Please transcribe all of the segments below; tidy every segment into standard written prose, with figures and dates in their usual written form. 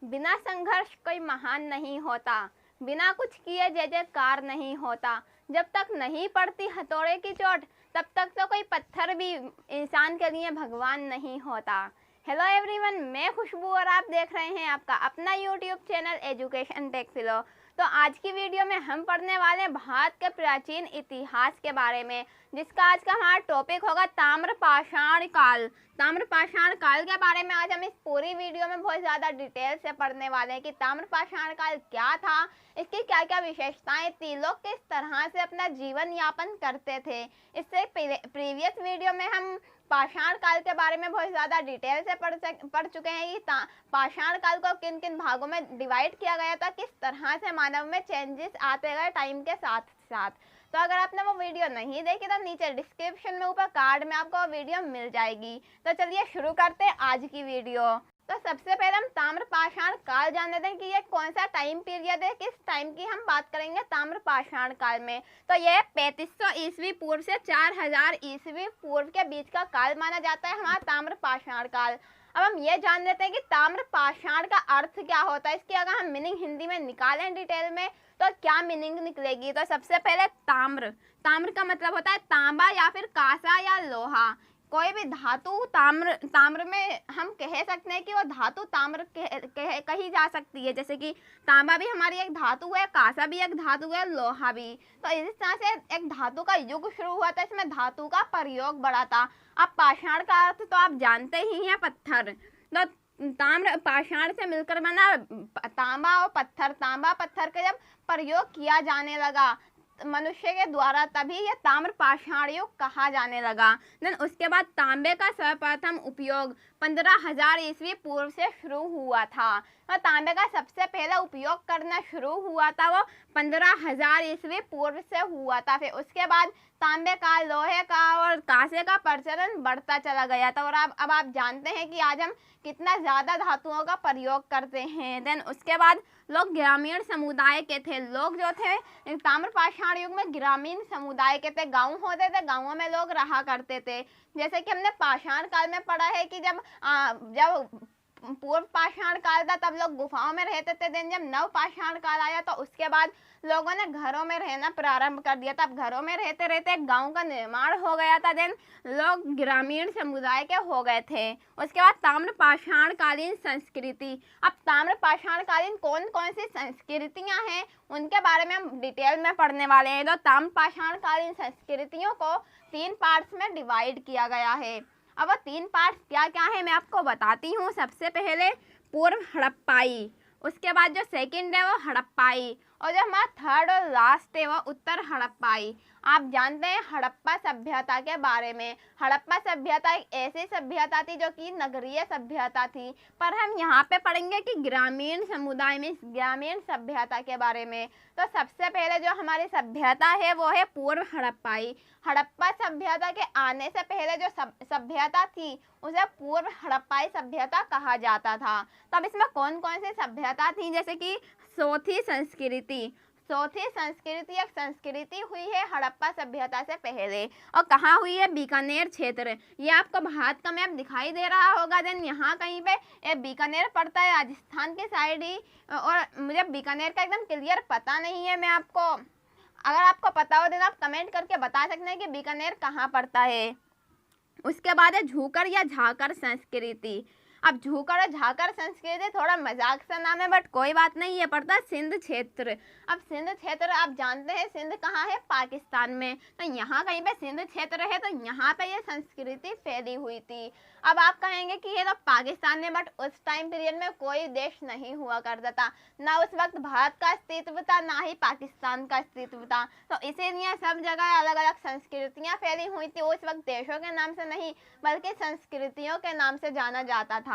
बिना संघर्ष कोई महान नहीं होता, बिना कुछ किए जय जयकार नहीं होता। जब तक नहीं पड़ती हथौड़े की चोट, तब तक तो कोई पत्थर भी इंसान के लिए भगवान नहीं होता। हेलो एवरीवन, मैं खुशबू और आप देख रहे हैं आपका अपना यूट्यूब चैनल एजुकेशन टेक फिलो। तो आज की वीडियो में हम पढ़ने वाले हैं भारत के प्राचीन इतिहास के बारे में, जिसका आज का हमारा टॉपिक होगा ताम्रपाषाण काल। ताम्रपाषाण काल के बारे में आज हम इस पूरी वीडियो में बहुत ज़्यादा डिटेल से पढ़ने वाले हैं कि ताम्रपाषाण काल क्या था, इसकी क्या क्या विशेषताएं थी, लोग किस तरह से अपना जीवन यापन करते थे। इससे प्रीवियस वीडियो में हम पाषाण काल के बारे में बहुत ज़्यादा डिटेल से पढ़ चुके हैं कि पाषाण काल को किन किन भागों में डिवाइड किया गया था, किस तरह से मानव में चेंजेस आते गए टाइम के साथ साथ। तो अगर आपने वो वीडियो नहीं देखी तो नीचे डिस्क्रिप्शन में ऊपर कार्ड में आपको वो वीडियो मिल जाएगी। तो चलिए शुरू करते हैं आज की वीडियो। तो सबसे पहले हम ताम्रपाषाण काल जान लेते हैं कि ये कौन सा टाइम पीरियड है, किस टाइम की हम बात करेंगे ताम्रपाषाण काल में। तो यह 3500 ईस्वी पूर्व से 4000 ईस्वी पूर्व के बीच का काल माना जाता है हमारा ताम्रपाषाण काल। अब हम ये जान लेते हैं कि ताम्रपाषाण का अर्थ क्या होता है। इसकी अगर हम मीनिंग हिंदी में निकालें डिटेल में तो क्या मीनिंग निकलेगी। तो सबसे पहले ताम्र, ताम्र का मतलब होता है तांबा या फिर कांसा या लोहा। कोई भी धातु ताम्र में हम कह सकते हैं कि वो धातु ताम्र कही जा सकती है। जैसे कि तांबा भी हमारी एक धातु है, कांसा भी एक धातु है, लोहा भी। तो इस तरह से एक धातु का युग शुरू हुआ था, इसमें धातु का प्रयोग बढ़ा था। अब पाषाण का अर्थ तो आप जानते ही हैं, पत्थर। तो ताम्र पाषाण से मिलकर बना तांबा और पत्थर। तांबा पत्थर का जब प्रयोग किया जाने लगा मनुष्य के द्वारा, तभी यह ताम्रपाषाण युग कहा जाने लगा। देन उसके बाद तांबे का सर्वप्रथम उपयोग 15000 ईस्वी पूर्व से शुरू हुआ था। तो तांबे का सबसे पहला उपयोग करना शुरू हुआ था वो 15000 ईस्वी पूर्व से हुआ था। फिर उसके बाद तांबे का, लोहे का और कांसे का प्रचलन बढ़ता चला गया था। और अब आप जानते हैं कि आज हम कितना ज़्यादा धातुओं का प्रयोग करते हैं। देन उसके बाद लोग ग्रामीण समुदाय के थे। लोग जो थे ताम्रपाषाण युग में ग्रामीण समुदाय के थे, गांव होते थे, गांवों में लोग रहा करते थे। जैसे कि हमने पाषाण काल में पढ़ा है कि जब पूर्व पाषाण काल था तब लोग गुफाओं में रहते थे। दिन जब नव पाषाण काल आया तो उसके बाद लोगों ने घरों में रहना प्रारंभ कर दिया। तब घरों में रहते रहते गांव का निर्माण हो गया था। दिन लोग ग्रामीण समुदाय के हो गए थे। उसके बाद ताम्रपाषाण कालीन संस्कृति। अब ताम्रपाषाण कालीन कौन कौन सी संस्कृतियां हैं उनके बारे में हम डिटेल में पढ़ने वाले हैं। तो ताम्रपाषाण कालीन संस्कृतियों को 3 पार्ट्स में डिवाइड किया गया है। अब वो 3 पार्ट्स क्या क्या है मैं आपको बताती हूँ। सबसे पहले पूर्व हड़प्पाई, उसके बाद जो सेकंड है वो हड़प्पाई, और जो हमारा थर्ड और लास्ट है वो उत्तर हड़प्पाई। आप जानते हैं हड़प्पा सभ्यता के बारे में। हड़प्पा सभ्यता एक ऐसी सभ्यता थी जो कि नगरीय सभ्यता थी, पर हम यहाँ पे पढ़ेंगे कि ग्रामीण समुदाय में ग्रामीण सभ्यता के बारे में। तो सबसे पहले जो हमारी सभ्यता है वो है पूर्व हड़प्पाई। हड़प्पा सभ्यता के आने से पहले जो सभ्यता थी उसे पूर्व हड़प्पाई सभ्यता कहा जाता था। तब इसमें कौन कौन सी सभ्यता थी, जैसे कि चौथी संस्कृति। चौथी संस्कृति एक संस्कृति हुई है हड़प्पा सभ्यता से पहले, और कहाँ हुई है, बीकानेर क्षेत्र। ये आपको भारत का मैप दिखाई दे रहा होगा। देन यहाँ कहीं पे ये बीकानेर पड़ता है, राजस्थान के साइड ही। और मुझे बीकानेर का एकदम क्लियर पता नहीं है। मैं आपको, अगर आपको पता हो देन आप कमेंट करके बता सकते हैं कि बीकानेर कहाँ पड़ता है। उसके बाद है झूकर या झाकर संस्कृति। अब झूकर और झाकर संस्कृति थोड़ा मजाक सा नाम है, बट कोई बात नहीं, ये पड़ता है सिंध क्षेत्र। अब सिंध क्षेत्र आप जानते हैं सिंध कहाँ है, पाकिस्तान में। तो यहाँ कहीं पे सिंध क्षेत्र है, तो यहाँ पे ये संस्कृति फैली हुई थी। अब आप कहेंगे कि ये तो पाकिस्तान है, बट उस टाइम पीरियड में कोई देश नहीं हुआ करता था। ना उस वक्त भारत का अस्तित्व था, ना ही पाकिस्तान का अस्तित्व था। तो इसीलिए सब जगह अलग अलग संस्कृतियाँ फैली हुई थी। उस वक्त देशों के नाम से नहीं बल्कि संस्कृतियों के नाम से जाना जाता था।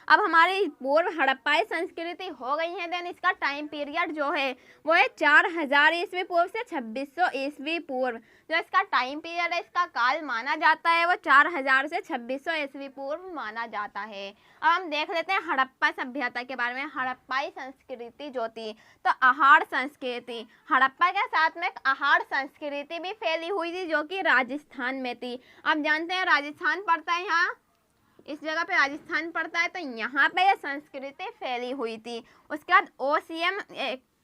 अब हमारी पूर्व हड़प्पाई संस्कृति हो गई है। देन इसका टाइम पीरियड जो है वो है 4000 ईस्वी पूर्व से 2600 ईस्वी पूर्व। जो इसका टाइम पीरियड है, इसका काल माना जाता है वो 4000 से 2600 ईस्वी पूर्व माना जाता है। अब हम देख लेते हैं हड़प्पा सभ्यता के बारे में। हड़प्पाई संस्कृति जो थी तो आहार संस्कृति, हड़प्पा के साथ में एक आहार संस्कृति भी फैली हुई थी जो कि राजस्थान में थी। आप जानते हैं राजस्थान पड़ता है यहाँ इस जगह पे राजस्थान पड़ता है, तो यहाँ पे ये संस्कृति फैली हुई थी। उसके बाद OCM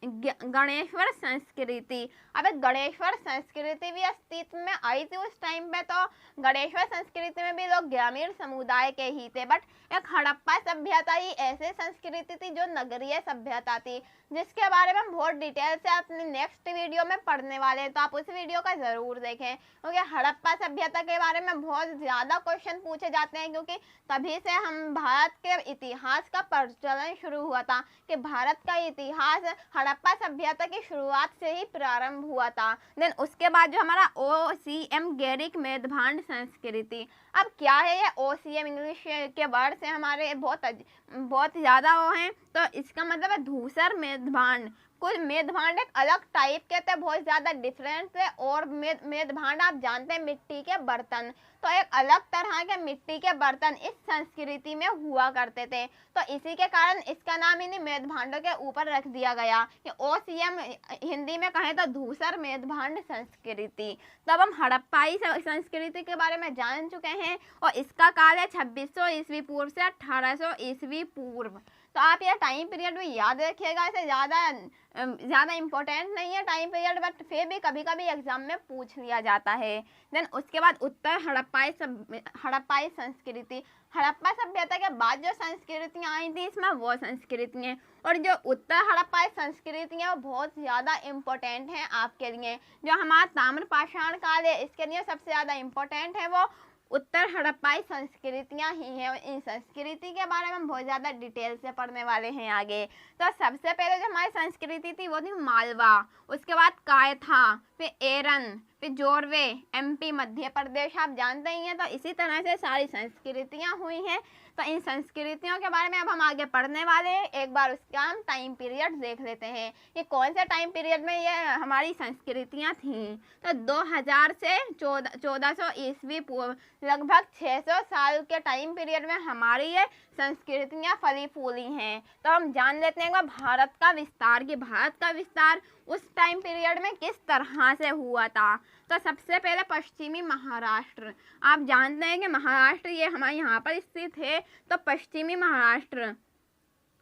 गणेश्वर संस्कृति। अब गणेश्वर संस्कृति भी अस्तित्व में आई थी उस टाइम पे, तो गणेश्वर संस्कृति में भी लोग ग्रामीण समुदाय के ही थे। बट एक हड़प्पा सभ्यता ही ऐसे संस्कृति थी जो नगरीय सभ्यता थी, जिसके बारे में हम बहुत डिटेल से अपनी नेक्स्ट वीडियो में पढ़ने वाले हैं, तो आप उस वीडियो का ज़रूर देखें, क्योंकि हड़प्पा सभ्यता के बारे में बहुत ज़्यादा क्वेश्चन पूछे जाते हैं, क्योंकि तभी से हम भारत के इतिहास का प्रचलन शुरू हुआ था कि भारत का इतिहास हड़प्पा सभ्यता की शुरुआत से ही प्रारंभ हुआ था। देन उसके बाद जो हमारा OCM गैरिक मेदभांड संस्कृति। अब क्या है ये OCM? इंग्लिश के वर्ड से हमारे बहुत ज़्यादा वो हैं, तो इसका मतलब है धूसर मेदभांड। कुछ मेदभांड एक अलग टाइप के थे, बहुत ज़्यादा डिफरेंट थे। और मेदभांड आप जानते हैं मिट्टी के बर्तन, तो एक अलग तरह के मिट्टी के बर्तन इस संस्कृति में हुआ करते थे, तो इसी के कारण इसका नाम इन्हीं मेदभांडों के ऊपर रख दिया गया कि OCM हिंदी में कहें तो धूसर मेदभांड संस्कृति। तो अब हम हड़प्पाई संस्कृति के बारे में जान चुके हैं, और इसका काल है 2600 ईस्वी पूर्व से 1800 ईस्वी पूर्व। तो आप यह टाइम पीरियड भी याद रखिएगा, इसे ज़्यादा इम्पोर्टेंट नहीं है टाइम पीरियड, बट फिर भी कभी कभी एग्जाम में पूछ लिया जाता है। देन उसके बाद उत्तर हड़प्पाई संस्कृति। हड़प्पा सभ्यता के बाद जो संस्कृतियाँ आई थी इसमें वो संस्कृतियाँ, और जो उत्तर हड़प्पाई संस्कृतियाँ वो बहुत ज़्यादा इम्पोर्टेंट हैं आपके लिए। जो हमारा ताम्रपाषाण काल है इसके लिए सबसे ज़्यादा इम्पोर्टेंट है वो उत्तर हड़प्पाई संस्कृतियाँ ही हैं। इन संस्कृति के बारे में हम बहुत ज़्यादा डिटेल से पढ़ने वाले हैं आगे। तो सबसे पहले जो हमारी संस्कृति थी वो थी मालवा, उसके बाद कायथा, फिर एरन, फिर जोरवे, MP मध्य प्रदेश, आप जानते ही हैं। तो इसी तरह से सारी संस्कृतियाँ हुई हैं। तो इन संस्कृतियों के बारे में अब हम आगे पढ़ने वाले हैं। एक बार उसका हम टाइम पीरियड देख लेते हैं, ये कौन से टाइम पीरियड में ये हमारी संस्कृतियाँ थीं। तो 2000 से 1400 ईस्वी पूर्व, लगभग 600 साल के टाइम पीरियड में हमारी ये संस्कृतियाँ फली फूली हैं। तो हम जान लेते हैं भारत का विस्तार, कि भारत का विस्तार उस टाइम पीरियड में किस तरह से हुआ था। तो सबसे पहले पश्चिमी महाराष्ट्र, आप जानते हैं कि महाराष्ट्र ये हमारे यहाँ पर स्थित है, तो पश्चिमी महाराष्ट्र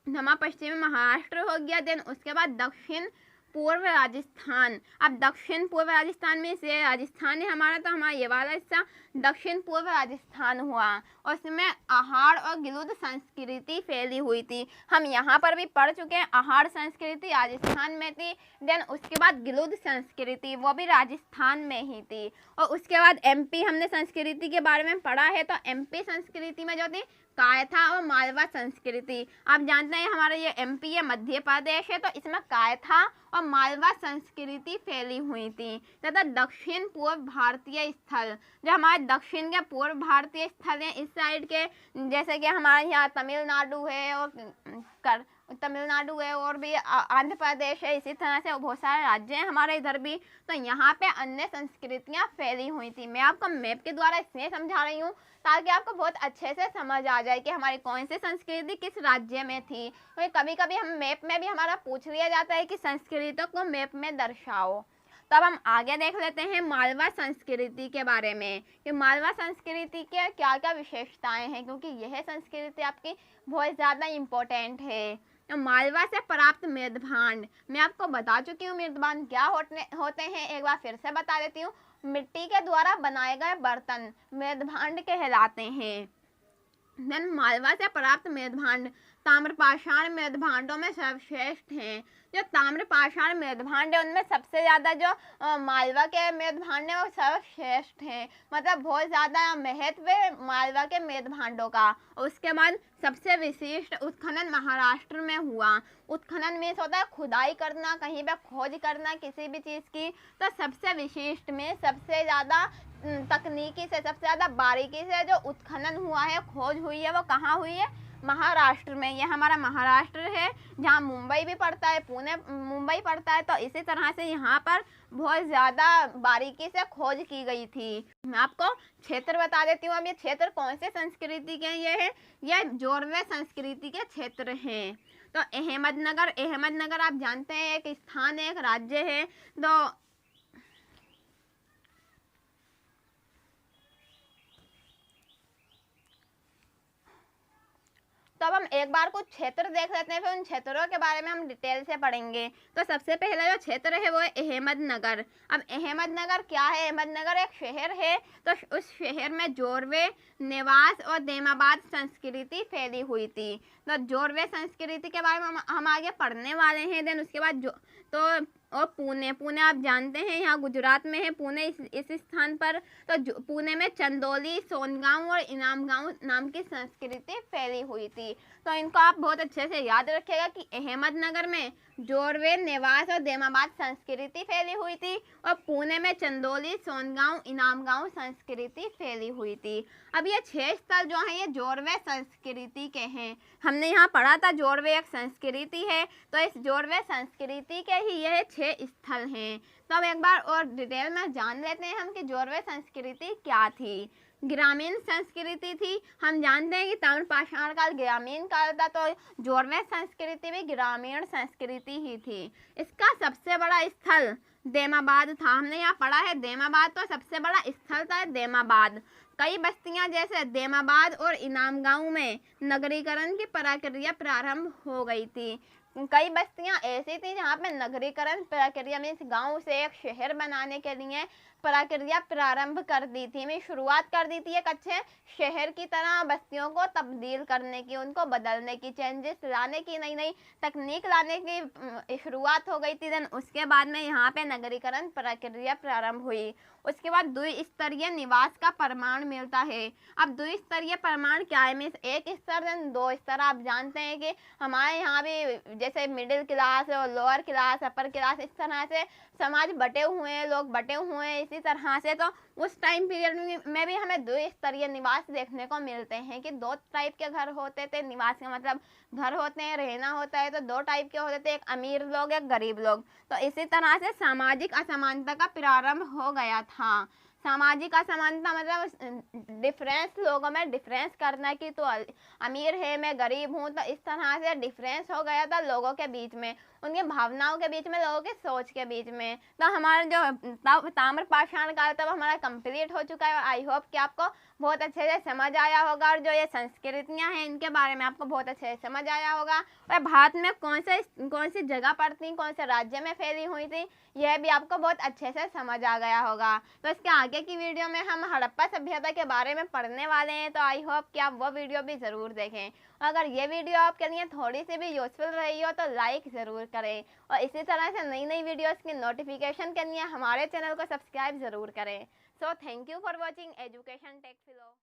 हमारा पश्चिमी महाराष्ट्र हो गया। देन उसके बाद दक्षिण पूर्व राजस्थान। अब दक्षिण पूर्व राजस्थान में से राजस्थान है हमारा, तो हमारा ये वाला हिस्सा दक्षिण पूर्व राजस्थान हुआ, और उसमें आहार और गिलुद संस्कृति फैली हुई थी। हम यहाँ पर भी पढ़ चुके हैं, आहार संस्कृति राजस्थान में थी। देन उसके बाद गिलुद संस्कृति वो भी राजस्थान में ही थी। और उसके बाद MP हमने संस्कृति के बारे में पढ़ा है, तो MP संस्कृति में जो थी कायथा और मालवा संस्कृति। आप जानते हैं हमारा ये MP है मध्य प्रदेश है, तो इसमें कायथा और मालवा संस्कृति फैली हुई थी। तथा दक्षिण पूर्व भारतीय स्थल, जो हमारे दक्षिण के पूर्व भारतीय स्थल हैं इस साइड के, जैसे कि हमारे यहाँ तमिलनाडु है और भी आंध्र प्रदेश है, इसी तरह से बहुत सारे राज्य हैं हमारे इधर भी। तो यहाँ पे अन्य संस्कृतियाँ फैली हुई थी। मैं आपको मैप के द्वारा इसलिए समझा रही हूँ ताकि आपको बहुत अच्छे से समझ आ जाए कि हमारी कौन सी संस्कृति किस राज्य में थी। तो कभी कभी हम मैप में भी हमारा पूछ लिया जाता है कि संस्कृतियों को मैप में दर्शाओ। तब हम आगे देख लेते हैं मालवा संस्कृति के बारे में, कि मालवा संस्कृति के क्या क्या विशेषताएं हैं, क्योंकि यह संस्कृति आपकी बहुत ज़्यादा इम्पोर्टेंट है। तो मालवा से प्राप्त मेदभांड, मैं आपको बता चुकी हूँ मेदभांड क्या होते हैं, एक बार फिर से बता देती हूँ। मिट्टी के द्वारा बनाए गए बर्तन मेदभांड कहलाते हैं। देन मालवा से प्राप्त मेदभांड ताम्रपाषाण मेदभांडों में सर्वश्रेष्ठ हैं। जो ताम्रपाषाण मेदभांड है उनमें सबसे ज़्यादा जो मालवा के मेदभांड है वो सर्वश्रेष्ठ हैं, मतलब बहुत ज़्यादा महत्व है मालवा के मेदभांडों का। उसके बाद सबसे विशिष्ट उत्खनन महाराष्ट्र में हुआ। उत्खनन में होता है खुदाई करना, कहीं पे खोज करना किसी भी चीज़ की। तो सबसे विशिष्ट में सबसे ज़्यादा तकनीकी से, सबसे ज़्यादा बारीकी से जो उत्खनन हुआ है, खोज हुई है, वो कहाँ हुई है? महाराष्ट्र में। ये हमारा महाराष्ट्र है जहाँ मुंबई भी पड़ता है, पुणे मुंबई पड़ता है। तो इसी तरह से यहाँ पर बहुत ज़्यादा बारीकी से खोज की गई थी। मैं आपको क्षेत्र बता देती हूँ। अब ये क्षेत्र कौन से संस्कृति के ये है? ये जोरवे संस्कृति के क्षेत्र हैं। तो अहमदनगर आप जानते हैं एक स्थान है, एक राज्य है। तो तो अब हम एक बार कुछ क्षेत्र देख लेते हैं, फिर उन क्षेत्रों के बारे में हम डिटेल से पढ़ेंगे। तो सबसे पहला जो क्षेत्र है वो है अहमदनगर। अब अहमदनगर क्या है? अहमदनगर एक शहर है। तो उस शहर में जोरवे, नेवास और देमाबाद संस्कृति फैली हुई थी। तो जोरवे संस्कृति के बारे में हम आगे पढ़ने वाले हैं। देन उसके बाद और पुणे आप जानते हैं यहाँ गुजरात में है पुणे, इस स्थान पर। तो पुणे में चंदौली, सोनगांव और इनामगांव नाम की संस्कृति फैली हुई थी। तो इनको आप बहुत अच्छे से याद रखिएगा कि अहमदनगर में जोरवे, नेवास और देमाबाद संस्कृति फैली हुई थी और पुणे में चंदौली, सोनगांव, इनामगांव संस्कृति फैली हुई थी। अब ये 6 स्थल जो हैं ये जोरवे संस्कृति के हैं। हमने यहाँ पढ़ा था जोरवे एक संस्कृति है, तो इस जोरवे संस्कृति के ही यह 6 स्थल हैं। तो अब एक बार और डिटेल में जान लेते हैं हम कि जोरवे संस्कृति क्या थी। ग्रामीण संस्कृति थी। हम जानते हैं कि ताम्रपाषाण काल ग्रामीण काल था, तो जोरवे संस्कृति भी ग्रामीण संस्कृति ही थी। इसका सबसे बड़ा स्थल देमाबाद था। हमने यहाँ पढ़ा है देमाबाद, तो सबसे बड़ा स्थल था देमाबाद। कई बस्तियां जैसे देमाबाद और इनामगांव में नगरीकरण की प्रक्रिया प्रारंभ हो गई थी। कई बस्तियां ऐसी थी जहाँ पे नगरीकरण प्रक्रिया मीन्स गांव से एक शहर बनाने के लिए प्रक्रिया प्रारंभ कर दी थी। मैं शुरुआत कर दी थी एक अच्छे शहर की तरह बस्तियों को तब्दील करने की, उनको बदलने की, चेंजेस लाने की, नई नई तकनीक लाने की शुरुआत हो गई थी। देन उसके बाद में यहाँ पे नगरीकरण प्रक्रिया प्रारंभ हुई। उसके बाद द्विस्तरीय निवास का प्रमाण मिलता है। अब द्विस्तरीय प्रमाण क्या है? मीन्स एक स्तर देन 2 स्तर। आप जानते हैं कि हमारे यहाँ भी जैसे मिडिल क्लास और लोअर क्लास, अपर क्लास, इस तरह से समाज बटे हुए हैं, लोग बटे हुए हैं इसी तरह से। तो उस टाइम पीरियड में भी हमें द्विस्तरीय निवास देखने को मिलते हैं कि 2 टाइप के घर होते थे। निवास का मतलब घर होते हैं, रहना होता है, तो 2 टाइप के होते थे, एक अमीर लोग, एक गरीब लोग। तो इसी तरह से सामाजिक असमानता का प्रारंभ हो गया था। सामाजिक असमानता मतलब डिफरेंस, लोगों में डिफरेंस करना कि तो अमीर है, मैं गरीब हूँ, तो इस तरह से डिफरेंस हो गया था लोगों के बीच में, उनके भावनाओं के बीच में, लोगों के सोच के बीच में। तो हमारा जो ताम्रपाषाण काल तब हमारा कंप्लीट हो चुका है और आई होप कि आपको बहुत अच्छे से समझ आया होगा और जो ये संस्कृतियाँ हैं इनके बारे में आपको बहुत अच्छे से समझ आया होगा। और भारत में कौन सी जगह पर थी, कौन से राज्य में फैली हुई थी, यह भी आपको बहुत अच्छे से समझ आ गया होगा। तो इसके आगे की वीडियो में हम हड़प्पा सभ्यता के बारे में पढ़ने वाले हैं, तो आई होप कि आप वो वीडियो भी ज़रूर देखें। अगर ये वीडियो आपके लिए थोड़ी सी भी यूजफुल रही हो तो लाइक ज़रूर करें और इसी तरह से नई नई वीडियोस की नोटिफिकेशन के लिए हमारे चैनल को सब्सक्राइब ज़रूर करें। So thank you for watching education tech फिलो।